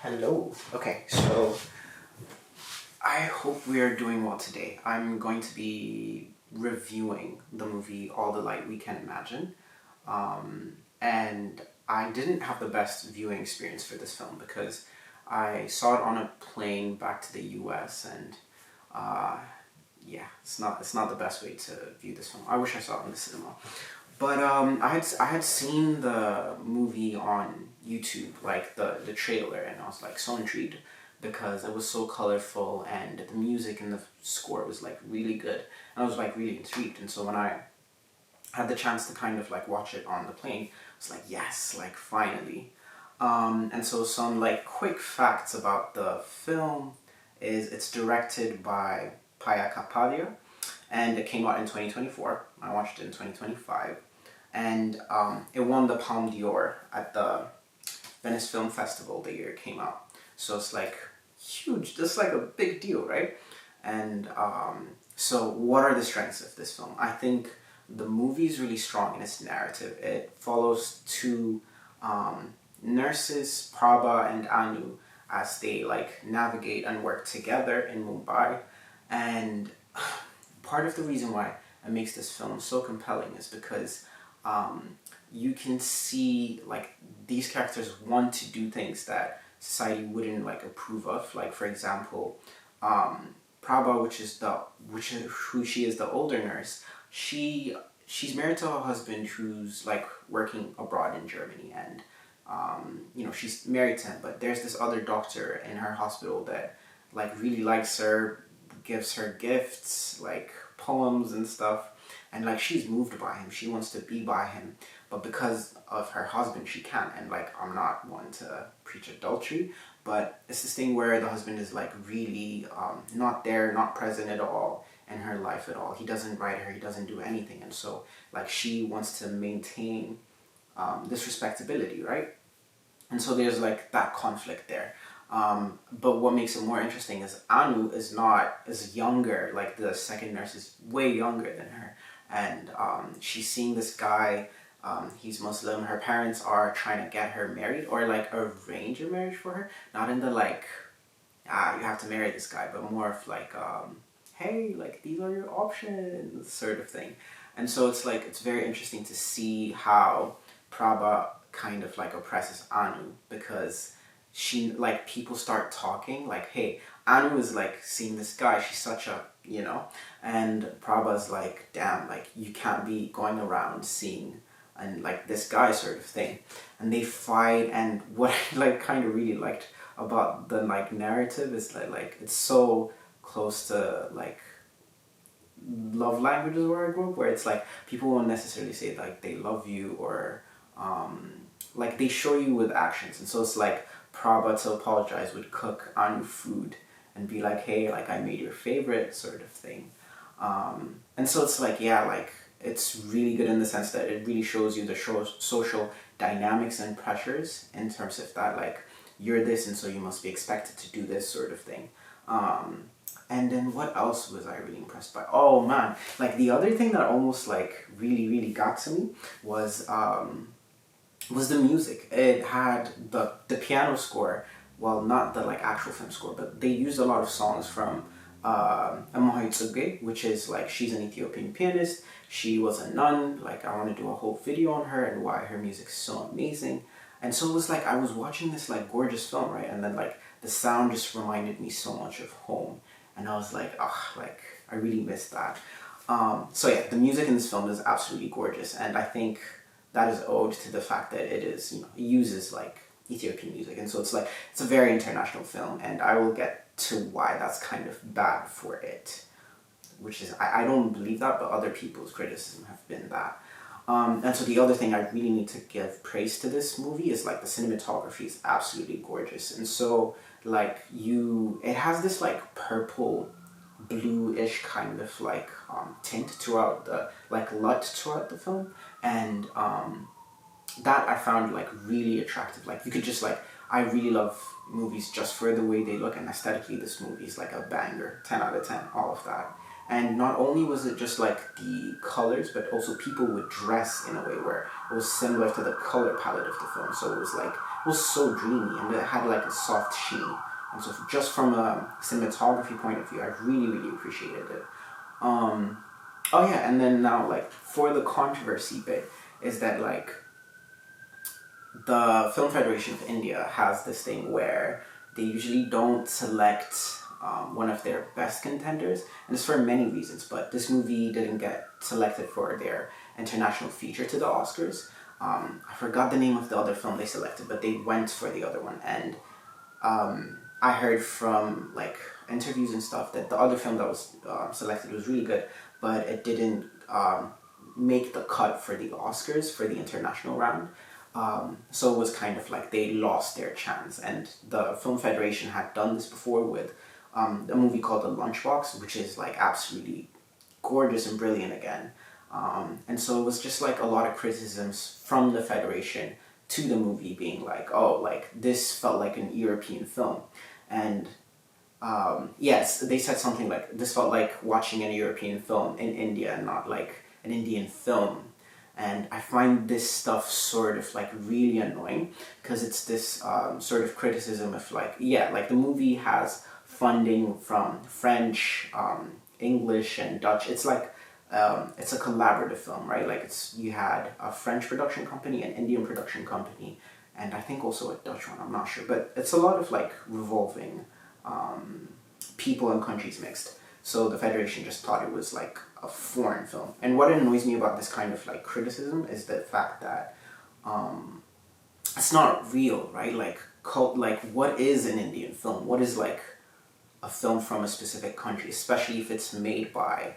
Hello. Okay, so I hope we are doing well today. I'm going to be reviewing the movie All the Light We Can Imagine. And I didn't have the best viewing experience for this film because I saw it on a plane back to the US, and uh, yeah, it's not the best way to view this film. I wish I saw it in the cinema. But I had seen the movie on YouTube, like the trailer, and I was like so intrigued because it was so colorful and the music and the score was like really good, and I was like really intrigued. And so when I had the chance to kind of like watch it on the plane, I was like, yes, like finally. And so some like quick facts about the film is it's directed by Paya Kapadia, and it came out in 2024. I watched it in 2025, and it won the Palme d'Or at the Venice Film Festival the year it came out. So it's like huge. This is like a big deal, right? And so, what are the strengths of this film? I think the movie is really strong in its narrative. It follows two nurses, Prabha and Anu, as they like navigate and work together in Mumbai. And part of the reason why it makes this film so compelling is because you can see like these characters want to do things that society wouldn't like approve of. Like for example, Prabha, which is who she is, the older nurse. She's married to her husband who's like working abroad in Germany, and she's married to him. But there's this other doctor in her hospital that like really likes her, gives her gifts like poems and stuff, and like she's moved by him. She wants to be by him, but because of her husband, she can't. And like I'm not one to preach adultery, but it's this thing where the husband is like really not there, not present at all in her life at all. He doesn't write her, he doesn't do anything, and so like she wants to maintain this respectability, right? And so there's like that conflict there. But what makes it more interesting is Anu is younger. Like the second nurse is way younger than her, and she's seeing this guy. He's Muslim. Her parents are trying to get her married or like arrange a marriage for her. Not in the like, you have to marry this guy, but more of like, hey, like these are your options, sort of thing. And so it's like it's very interesting to see how Prabha kind of like oppresses Anu because she like people start talking like, hey, Anu is like seeing this guy, she's such a and Prabha's like, damn, like you can't be going around seeing and like this guy, sort of thing. And they fight, and what I like kind of really liked about the like narrative is that like it's so close to like love languages where I grew up, where it's like people won't necessarily say like they love you or like they show you with actions. And so it's like Prabha to apologize would cook Anu food and be like, hey, like I made your favorite, sort of thing. And so it's like, yeah, like it's really good in the sense that it really shows you the social dynamics and pressures in terms of that, like you're this and so you must be expected to do this, sort of thing. And then what else was I really impressed by? Oh man, like the other thing that almost like really got to me was the music. It had the piano score, well, not the like actual film score, but they used a lot of songs from Amohay Tsuge, which is like she's an Ethiopian pianist. She was a nun. Like I want to do a whole video on her and why her music is so amazing. And so it was like I was watching this like gorgeous film, right? And then like the sound just reminded me so much of home, and I was like, oh, like I really missed that. So yeah, the music in this film is absolutely gorgeous, and I think that is owed to the fact that it is, it uses like Ethiopian music, and so it's like it's a very international film, and I will get to why that's kind of bad for it, which is I don't believe that, but other people's criticism have been that. And so the other thing I really need to give praise to this movie is like the cinematography is absolutely gorgeous, and so like it has this like purple bluish kind of like tint throughout the like LUT throughout the film, and that I found like really attractive. Like you could just like I really love movies just for the way they look, and aesthetically this movie is like a banger, 10 out of 10, all of that. And not only was it just like the colors, but also people would dress in a way where it was similar to the color palette of the film. So it was like, it was so dreamy, and it had like a soft sheen. And so just from a cinematography point of view, I really, really appreciated it. Oh yeah, and then now like for the controversy bit is that like the Film Federation of India has this thing where they usually don't select one of their best contenders, and it's for many reasons. But this movie didn't get selected for their international feature to the Oscars. I forgot the name of the other film they selected, but they went for the other one, and I heard from like interviews and stuff that the other film that was selected was really good, but it didn't make the cut for the Oscars for the international round. So it was kind of like they lost their chance, and the Film Federation had done this before with a movie called The Lunchbox, which is like absolutely gorgeous and brilliant again. And so it was just like a lot of criticisms from the Federation to the movie being like, oh, like this felt like an European film. And yes, they said something like, this felt like watching a European film in India and not like an Indian film. And I find this stuff sort of like really annoying because it's this sort of criticism of like, yeah, like the movie has funding from French, English, and Dutch. It's like, it's a collaborative film, right? Like you had a French production company, an Indian production company, and I think also a Dutch one, I'm not sure. But it's a lot of like revolving people and countries mixed. So the Federation just thought it was like a foreign film. And what annoys me about this kind of like criticism is the fact that it's not real, right? Like like what is an Indian film? What is like a film from a specific country, especially if it's made by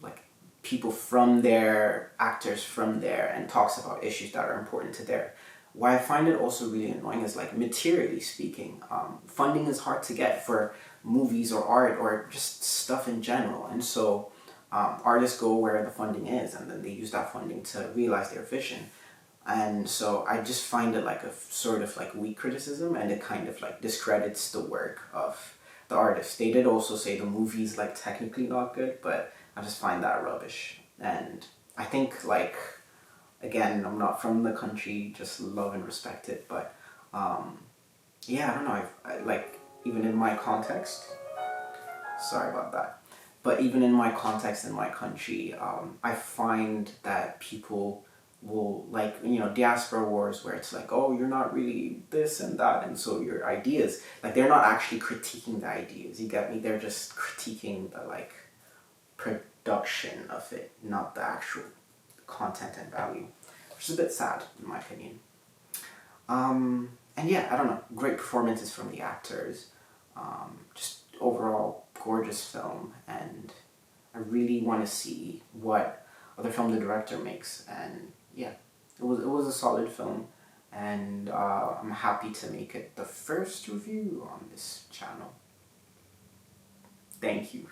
like people from there, actors from there, and talks about issues that are important to there. Why I find it also really annoying is like materially speaking, funding is hard to get for movies or art or just stuff in general, and so artists go where the funding is, and then they use that funding to realize their vision. And so I just find it like a sort of like weak criticism, and it kind of like discredits the work of the artist. They did also say the movie's like technically not good, but I just find that rubbish. And I think like, again, I'm not from the country, just love and respect it, but yeah, I don't know, like even in my context, sorry about that, but even in my context in my country, I find that people will like, you know, diaspora wars where it's like, oh, you're not really this and that, and so your ideas, like they're not actually critiquing the ideas, you get me, they're just critiquing the like production of it, not the actual content and value, which is a bit sad in my opinion. And yeah, I don't know, great performances from the actors, just overall gorgeous film, and I really want to see what other film the director makes. And yeah, it was a solid film, and I'm happy to make it the first review on this channel. Thank you.